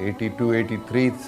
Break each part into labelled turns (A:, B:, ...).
A: 82-83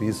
A: 20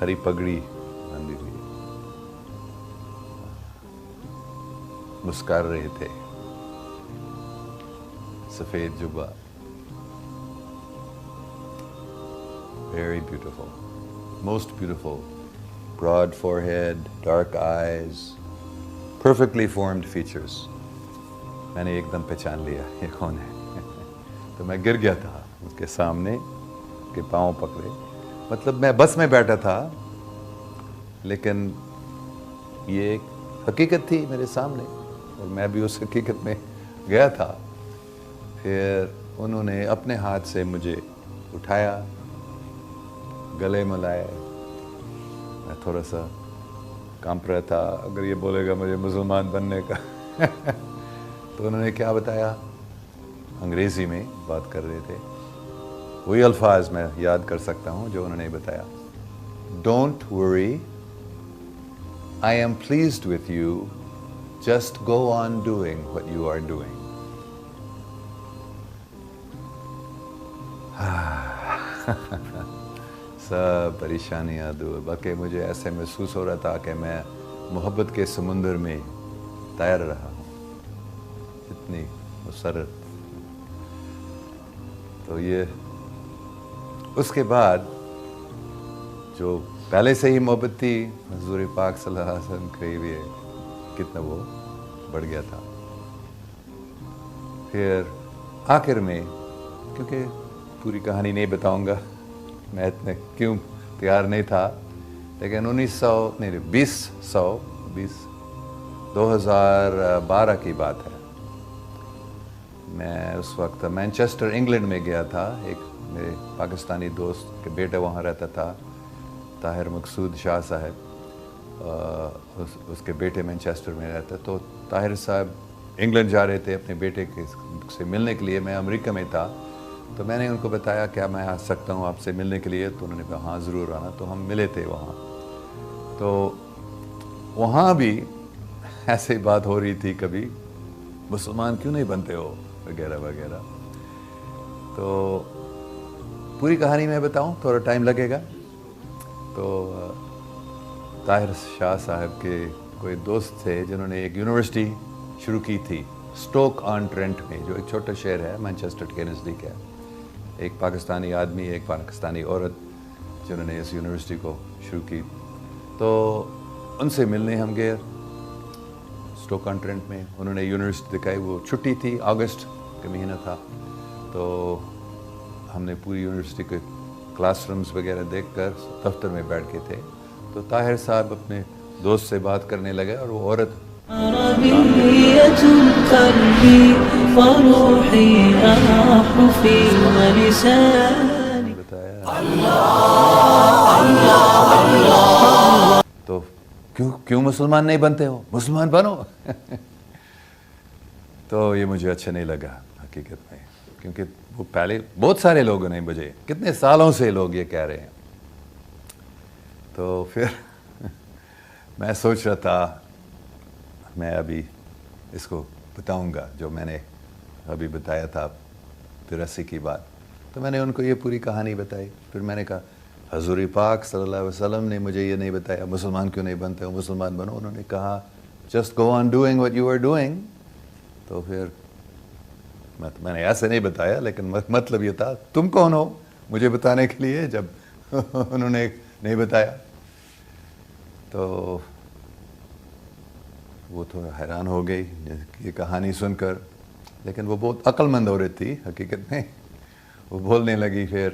A: ہری پگڑی باندھی ہوئی مسکر رہے تھے, سفید Jabba, very beautiful, most beautiful, broad forehead, dark eyes, perfectly formed features. میں نے ایک دم پہچان لیا یہ کون ہے. تو میں گر گیا تھا اس کے سامنے, کے پاؤں پکڑے, مطلب میں بس میں بیٹھا تھا لیکن یہ ایک حقیقت تھی میرے سامنے اور میں بھی اس حقیقت میں گیا تھا. پھر انہوں نے اپنے ہاتھ سے مجھے اٹھایا, گلے ملائے. میں تھوڑا سا کانپ رہا تھا, اگر یہ بولے گا مجھے مسلمان بننے کا. تو انہوں نے کیا بتایا, انگریزی میں بات کر رہے تھے, وہی الفاظ میں یاد کر سکتا ہوں جو انہوں نے بتایا. Don't worry, I am pleased with you, just go on doing what you are doing. سب پریشانیاں دور. بلکہ مجھے ایسے محسوس ہو رہا تھا کہ میں محبت کے سمندر میں تیر رہا ہوں, اتنی مسرت. تو یہ اس کے بعد جو پہلے سے ہی محبت تھی حضور پاک صلی اللہ علیہ وسلم قریب, کتنا وہ بڑھ گیا تھا. پھر آخر میں, کیونکہ پوری کہانی نہیں بتاؤں گا, میں اتنے کیوں تیار نہیں تھا, لیکن 2012 کی بات ہے. میں اس وقت مینچسٹر انگلینڈ میں گیا تھا. ایک میرے پاکستانی دوست کے بیٹا وہاں رہتا تھا, طاہر مقصود شاہ صاحب, اس کے بیٹے مینچسٹر میں رہتا. تو طاہر صاحب انگلینڈ جا رہے تھے اپنے بیٹے سے ملنے کے لیے. میں امریکہ میں تھا, تو میں نے ان کو بتایا کیا میں آ سکتا ہوں آپ سے ملنے کے لیے. تو انہوں نے کہا ہاں ضرور آنا. تو ہم ملے تھے وہاں. تو وہاں بھی ایسے ہی بات ہو رہی تھی, کبھی مسلمان کیوں نہیں بنتے ہو وغیرہ وغیرہ. تو پوری کہانی میں بتاؤں تھوڑا ٹائم لگے گا. تو طاہر شاہ صاحب کے کوئی دوست تھے جنہوں نے ایک یونیورسٹی شروع کی تھی اسٹوک آن ٹرینٹ میں, جو ایک چھوٹا شہر ہے مانچسٹر کے نزدیک ہے. ایک پاکستانی آدمی, ایک پاکستانی عورت, جنہوں نے اس یونیورسٹی کو شروع کی. تو ان سے ملنے ہم گئے اسٹوک آن ٹرینٹ میں. انہوں نے یونیورسٹی دکھائی, وہ چھٹی تھی, اگست کا مہینہ تھا. تو ہم نے پوری یونیورسٹی کے کلاس رومز وغیرہ دیکھ کر دفتر میں بیٹھ کے تھے. تو طاہر صاحب اپنے دوست سے بات کرنے لگے, اور وہ عورت
B: عربية قلبي وروحي أحرفي ولساني
A: بتایا تو کیوں مسلمان نہیں بنتے ہو, مسلمان بنو. تو یہ مجھے اچھا نہیں لگا حقیقت میں, کیونکہ وہ پہلے بہت سارے لوگوں نے مجھے, کتنے سالوں سے لوگ یہ کہہ رہے ہیں. تو پھر میں سوچ رہا تھا میں ابھی اس کو بتاؤں گا جو میں نے ابھی بتایا تھا 83 کی بات. تو میں نے ان کو یہ پوری کہانی بتائی. پھر میں نے کہا حضور پاک صلی اللہ علیہ وسلم نے مجھے یہ نہیں بتایا مسلمان کیوں نہیں بنتے ہو, مسلمان بنو. انہوں نے کہا just go on doing what you are doing. تو پھر میں نے ایسے نہیں بتایا, لیکن مطلب یہ تھا تم کون ہو مجھے بتانے کے لیے, جب انہوں نے نہیں بتایا. تو وہ تھوڑا حیران ہو گئی یہ کہانی سن کر, لیکن وہ بہت عقل مند عورت تھی حقیقت میں. وہ بولنے لگی پھر,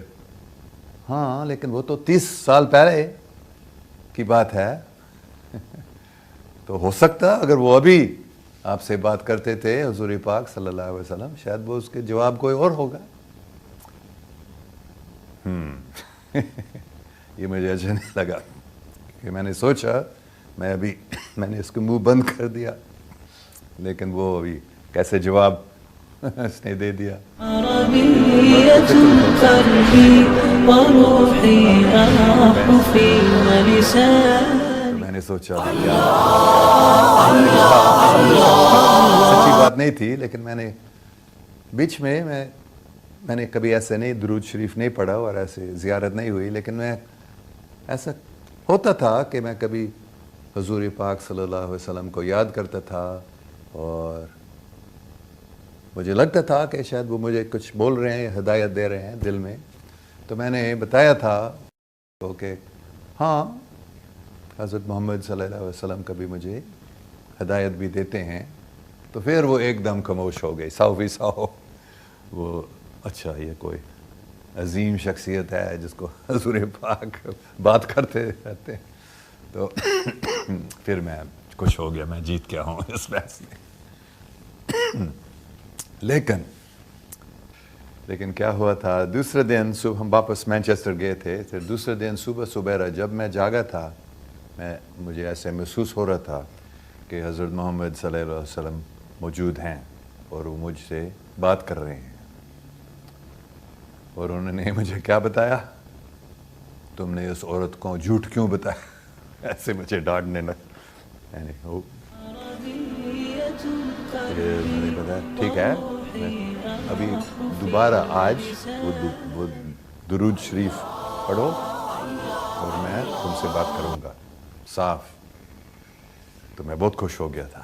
A: ہاں لیکن وہ تو 30 سال پہلے کی بات ہے. تو ہو سکتا اگر وہ ابھی آپ سے بات کرتے تھے حضور پاک صلی اللہ علیہ وسلم, شاید وہ اس کے جواب کوئی اور ہوگا. یہ مجھے اچھا نہیں لگا, کہ میں نے سوچا میں نے اس کو منہ بند کر دیا, لیکن وہ ابھی کیسے جواب اس نے دے دیا.
B: عربية قلبي وروحي أحرفي ولساني.
A: میں نے سوچا کیا سچی بات نہیں تھی, لیکن میں نے بیچ میں نے کبھی ایسے نہیں درود شریف نہیں پڑھا اور ایسے زیارت نہیں ہوئی, لیکن میں ایسا ہوتا تھا کہ میں کبھی حضور پاک صلی اللہ علیہ وسلم کو یاد کرتا تھا اور مجھے لگتا تھا کہ شاید وہ مجھے کچھ بول رہے ہیں، ہدایت دے رہے ہیں دل میں. تو میں نے بتایا تھا کہ ہاں حضرت محمد صلی اللہ علیہ وسلم کبھی مجھے ہدایت بھی دیتے ہیں. تو پھر وہ ایک دم خاموش ہو گئی، 100%. وہ اچھا یہ کوئی عظیم شخصیت ہے جس کو حضور پاک بات کرتے رہتے ہیں. تو پھر میں خوش ہو گیا، میں جیت گیا ہوں اس بحث میں. لیکن کیا ہوا تھا، دوسرے دن صبح ہم واپس مینچسٹر گئے تھے. پھر دوسرے دن صبح سبیرہ جب میں جاگا تھا، مجھے ایسے محسوس ہو رہا تھا کہ حضرت محمد صلی اللہ علیہ وسلم موجود ہیں اور وہ مجھ سے بات کر رہے ہیں. اور انہوں نے مجھے کیا بتایا، تم نے اس عورت کو جھوٹ کیوں بتایا. ایسے مجھے ڈانٹنے لگا. میں نے بتایا ٹھیک ہے، میں ابھی دوبارہ آج وہ درود شریف پڑھو اور میں تم سے بات کروں گا صاف. تو میں بہت خوش ہو گیا تھا.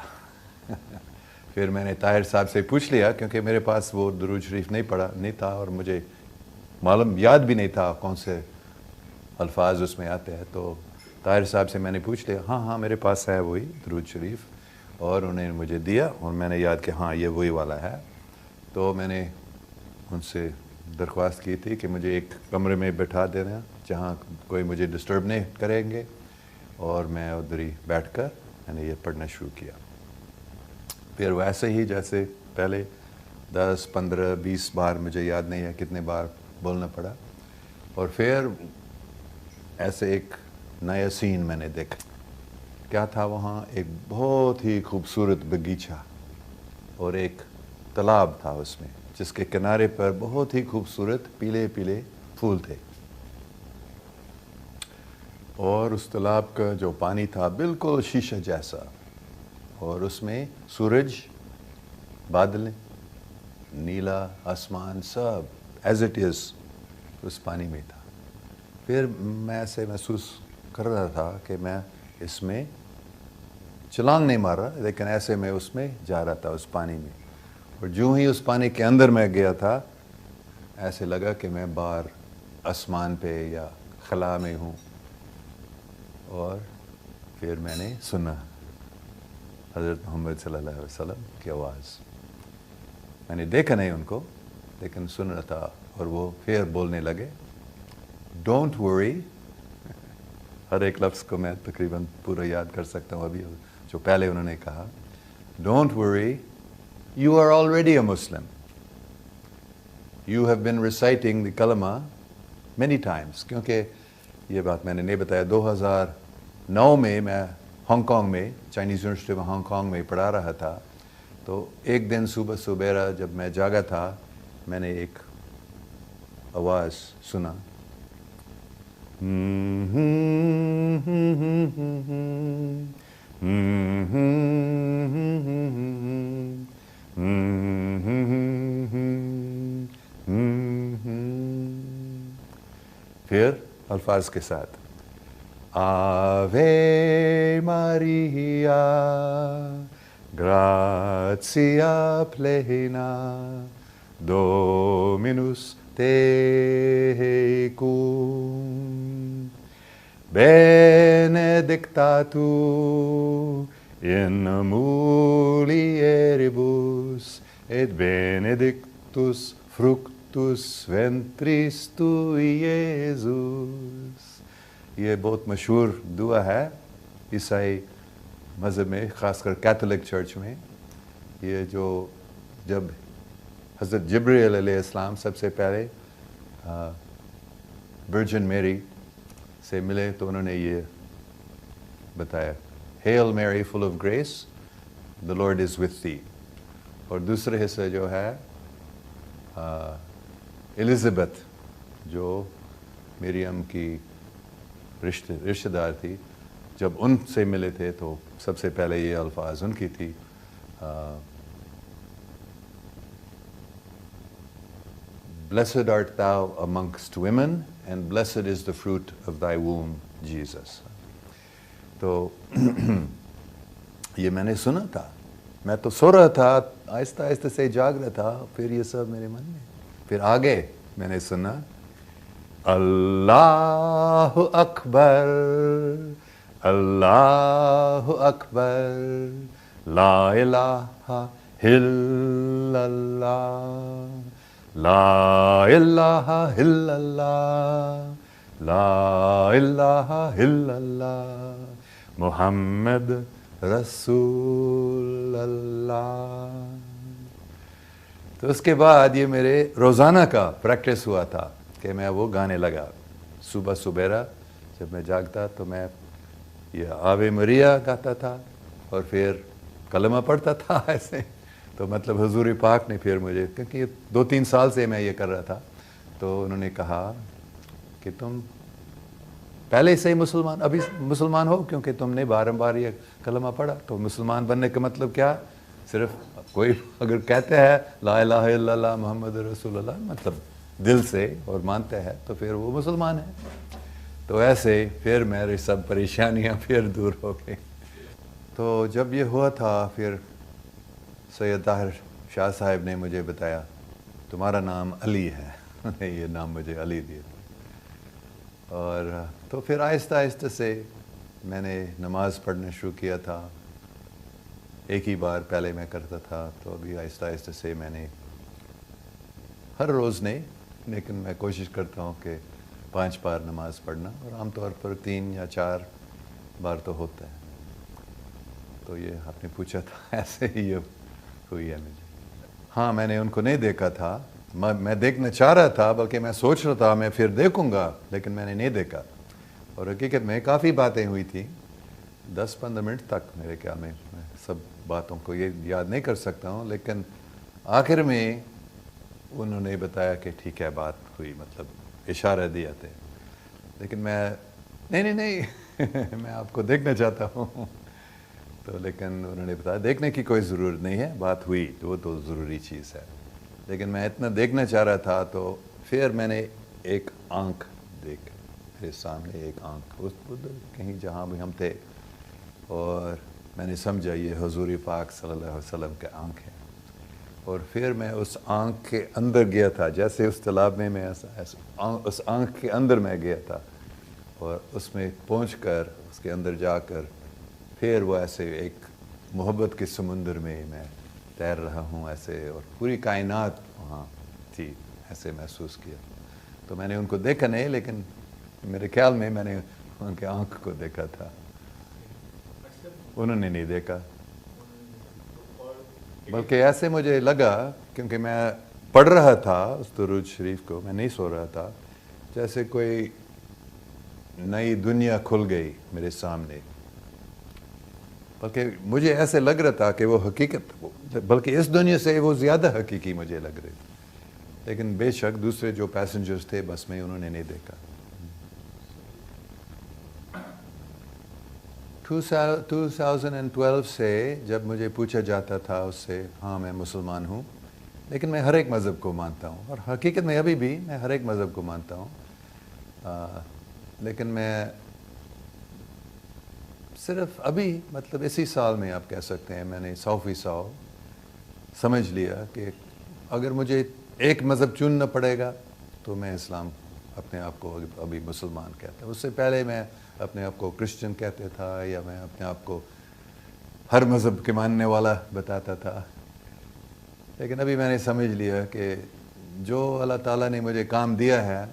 A: پھر میں نے طاہر صاحب سے پوچھ لیا کیونکہ میرے پاس وہ درود شریف نہیں تھا اور مجھے معلوم یاد بھی نہیں تھا کون سے الفاظ اس میں آتے ہیں. تو طاہر صاحب سے میں نے پوچھ لیا، ہاں میرے پاس ہے وہی درود شریف. اور انہوں نے مجھے دیا اور میں نے یاد کہ ہاں یہ وہی والا ہے. تو میں نے ان سے درخواست کی تھی کہ مجھے ایک کمرے میں بٹھا دینا جہاں کوئی مجھے ڈسٹرب نہیں کریں گے، اور میں ادھر ہی بیٹھ کر میں نے یہ پڑھنا شروع کیا. پھر ویسے ہی جیسے پہلے 10 15 20 بار، مجھے یاد نہیں ہے کتنے بار بولنا پڑا. اور پھر ایسے ایک نیا سین میں نے دیکھا. کیا تھا وہاں؟ ایک بہت ہی خوبصورت باغیچہ اور ایک تالاب تھا اس میں، جس کے کنارے پر بہت ہی خوبصورت پیلے پیلے پھول تھے. اور اس تالاب کا جو پانی تھا بالکل شیشہ جیسا، اور اس میں سورج، بادل، نیلا آسمان سب ایز اٹ از اس پانی میں تھا. پھر میں ایسے محسوس کر رہا تھا کہ میں اس میں چھلانگ نہیں مار رہا، لیکن ایسے میں اس میں جا رہا تھا اس پانی میں. اور جو ہی اس پانی کے اندر میں گیا تھا، ایسے لگا کہ میں باہر آسمان پہ یا خلا میں ہوں. اور پھر میں نے سنا حضرت محمد صلی اللہ علیہ وسلم کی آواز. میں نے دیکھا نہیں ان کو، لیکن سن رہا تھا. اور وہ پھر بولنے لگے، ڈونٹ ورری. ہر ایک لفظ کو میں تقریباً پورا یاد کر سکتا ہوں ابھی، جو پہلے انہوں نے کہا. Don't worry, you are already a Muslim. You have been reciting the kalama many times. کیونکہ یہ بات میں نے نہیں بتایا، 2009 میں ہانگ کانگ میں، چائنیز یونیورسٹی میں ہانگ کانگ میں پڑھا رہا تھا. تو ایک دن صبح سبیرہ جب میں جاگا تھا، میں نے ایک آواز سنا، پھر الفاظ کے ساتھ، آوے ماریا گراتیا پلینا ڈومینوس tecum, benedicta tu in mulieribus, et benedictus fructus ventris tui, Iesus. یہ بہت مشہور دعا ہے عیسائی مذہب میں، خاص کر کیتھولک چرچ میں. یہ جو جب حضرت جبرائیل علیہ السلام سب سے پہلے ورجن میری سے ملے تو انہوں نے یہ بتایا، Hail Mary full of grace, the Lord is with thee. اور دوسرے حصے جو ہے الزبتھ، جو مریم کی رشتہ دار تھی، جب ان سے ملے تھے تو سب سے پہلے یہ الفاظ ان کی تھی، Blessed art thou amongst women, and blessed is the fruit of thy womb, Jesus. تو یہ میں نے سنا تھا، میں تو سو رہا تھا، آہستہ آہستہ سے جاگ رہا تھا، پھر یہ سب میرے من میں، پھر آگے میں نے سنا اللہ اکبر اللہ اکبر لا الہ الا اللہ لا الہ الا اللہ لا الہ الا اللہ محمد رسول اللہ. تو اس کے بعد یہ میرے روزانہ کا پریکٹس ہوا تھا کہ میں وہ گانے لگا. صبح سبیرا جب میں جاگتا تو میں یہ آوے مریا گاتا تھا اور پھر کلمہ پڑھتا تھا ایسے. تو مطلب حضور پاک نے پھر مجھے، کیونکہ 2-3 سال سے میں یہ کر رہا تھا، تو انہوں نے کہا کہ تم پہلے سے ہی ابھی مسلمان ہو، کیونکہ تم نے بار یہ کلمہ پڑھا. تو مسلمان بننے کا مطلب کیا؟ صرف کوئی اگر کہتے ہیں لا الہ الا اللہ محمد رسول اللہ، مطلب دل سے اور مانتے ہیں، تو پھر وہ مسلمان ہے. تو ایسے پھر میری سب پریشانیاں پھر دور ہو گئی. تو جب یہ ہوا تھا پھر سید طاہر شاہ صاحب نے مجھے بتایا تمہارا نام علی ہے. یہ نام مجھے علی دیا. اور تو پھر آہستہ آہستہ سے میں نے نماز پڑھنا شروع کیا تھا. ایک ہی بار پہلے میں کرتا تھا، تو ابھی آہستہ آہستہ سے میں نے ہر روز نہیں، لیکن میں کوشش کرتا ہوں کہ 5 بار نماز پڑھنا، اور عام طور پر 3 یا 4 بار تو ہوتا ہے. تو یہ آپ نے پوچھا تھا، ایسے ہی یہ ہوئی ہے مجھے. ہاں میں نے ان کو نہیں دیکھا تھا، میں دیکھنا چاہ رہا تھا، بلکہ میں سوچ رہا تھا میں پھر دیکھوں گا، لیکن میں نے نہیں دیکھا. اور حقیقت میں کافی باتیں ہوئی تھیں، 10-15 منٹ تک میرے خیال میں سب باتوں کو یہ یاد نہیں کر سکتا ہوں، لیکن آخر میں انہوں نے بتایا کہ ٹھیک ہے بات ہوئی، مطلب اشارہ دیا تھے. لیکن میں نہیں میں آپ کو دیکھنا چاہتا ہوں. تو لیکن انہوں نے بتایا دیکھنے کی کوئی ضرورت نہیں ہے، بات ہوئی وہ تو ضروری چیز ہے. لیکن میں اتنا دیکھنا چاہ رہا تھا، تو پھر میں نے ایک آنکھ دیکھ میرے سامنے، ایک آنکھ اس کہیں جہاں بھی ہم تھے، اور میں نے سمجھا یہ حضور پاک صلی اللہ علیہ وسلم کے آنکھ ہے. اور پھر میں اس آنکھ کے اندر گیا تھا، جیسے اس تالاب میں اس آنکھ کے اندر میں گیا تھا، اور اس میں پہنچ کر اس کے اندر جا کر پھر وہ ایسے ایک محبت کے سمندر میں تیر رہا ہوں ایسے، اور پوری کائنات وہاں تھی، ایسے محسوس کیا. تو میں نے ان کو دیکھا نہیں، لیکن میرے خیال میں نے ان کے آنکھ کو دیکھا تھا. انہوں نے نہیں دیکھا، بلکہ ایسے مجھے لگا، کیونکہ میں پڑھ رہا تھا اس درود شریف کو، میں نہیں سو رہا تھا، جیسے کوئی نئی دنیا کھل گئی میرے سامنے. بلکہ مجھے ایسے لگ رہا تھا کہ وہ حقیقت، بلکہ اس دنیا سے وہ زیادہ حقیقی مجھے لگ رہی تھی. لیکن بے شک دوسرے جو پیسنجرز تھے بس میں، انہوں نے نہیں دیکھا. 2012 سے جب مجھے پوچھا جاتا تھا اس سے، ہاں میں مسلمان ہوں، لیکن میں ہر ایک مذہب کو مانتا ہوں، اور حقیقت میں ابھی بھی میں ہر ایک مذہب کو مانتا ہوں. لیکن میں صرف ابھی مطلب اسی سال میں آپ کہہ سکتے ہیں میں نے 100% سمجھ لیا کہ اگر مجھے ایک مذہب چننا پڑے گا تو میں اسلام اپنے آپ کو ابھی مسلمان کہتا ہوں. اس سے پہلے میں اپنے آپ کو کرسچن کہتے تھا، یا میں اپنے آپ کو ہر مذہب کے ماننے والا بتاتا تھا. لیکن ابھی میں نے سمجھ لیا کہ جو اللہ تعالیٰ نے مجھے کام دیا ہے،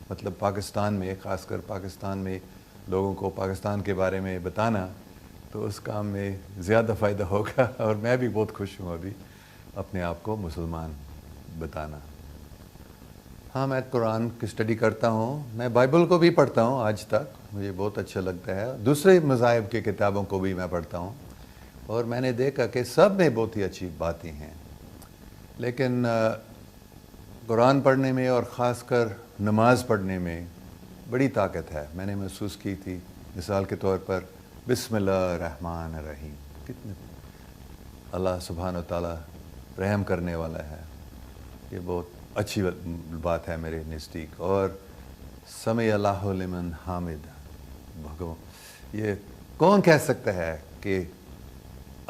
A: مطلب پاکستان میں، خاص کر پاکستان میں لوگوں کو پاکستان کے بارے میں بتانا، تو اس کام میں زیادہ فائدہ ہوگا. اور میں بھی بہت خوش ہوں ابھی اپنے آپ کو مسلمان بتانا. ہاں میں قرآن کی اسٹڈی کرتا ہوں، میں بائبل کو بھی پڑھتا ہوں آج تک، مجھے بہت اچھا لگتا ہے. دوسرے مذاہب کی کتابوں کو بھی میں پڑھتا ہوں، اور میں نے دیکھا کہ سب میں بہت ہی اچھی باتیں ہیں. لیکن قرآن پڑھنے میں اور خاص کر نماز پڑھنے میں بڑی طاقت ہے. میں نے محسوس کی تھی، مثال کے طور پر بسم اللہ الرحمن الرحیم، کتنے اللہ سبحانہ و تعالیٰ رحم کرنے والا ہے، یہ بہت اچھی بات ہے میرے نزدیک. اور سمع اللہ لمن حامد، یہ کون کہہ سکتا ہے کہ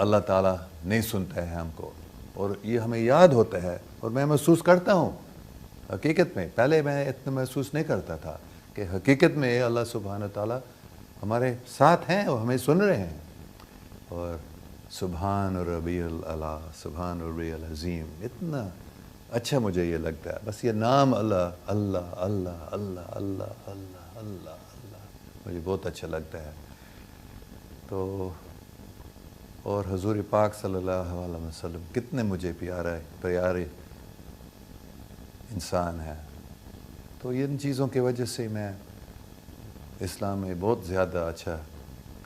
A: اللہ تعالیٰ نہیں سنتا ہے ہم کو؟ اور یہ ہمیں یاد ہوتا ہے، اور میں محسوس کرتا ہوں حقیقت میں، پہلے میں اتنا محسوس نہیں کرتا تھا کہ حقیقت میں اللہ سبحانہ تعالیٰ ہمارے ساتھ ہیں اور ہمیں سن رہے ہیں. اور سبحان ربی العلیٰ، سبحان ربی العظیم، اتنا اچھا مجھے یہ لگتا ہے. بس یہ نام اللہ اللہ اللہ اللہ اللہ اللہ اللہ اللہ مجھے بہت اچھا لگتا ہے. تو اور حضور پاک صلی اللہ علیہ وسلم کتنے مجھے پیارے انسان ہیں. تو ان چیزوں کی وجہ سے میں اسلام میں بہت زیادہ اچھا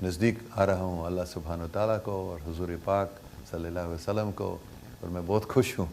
A: نزدیک آ رہا ہوں اللہ سبحانہ تعالیٰ کو اور حضور پاک صلی اللہ علیہ وسلم کو، اور میں بہت خوش ہوں.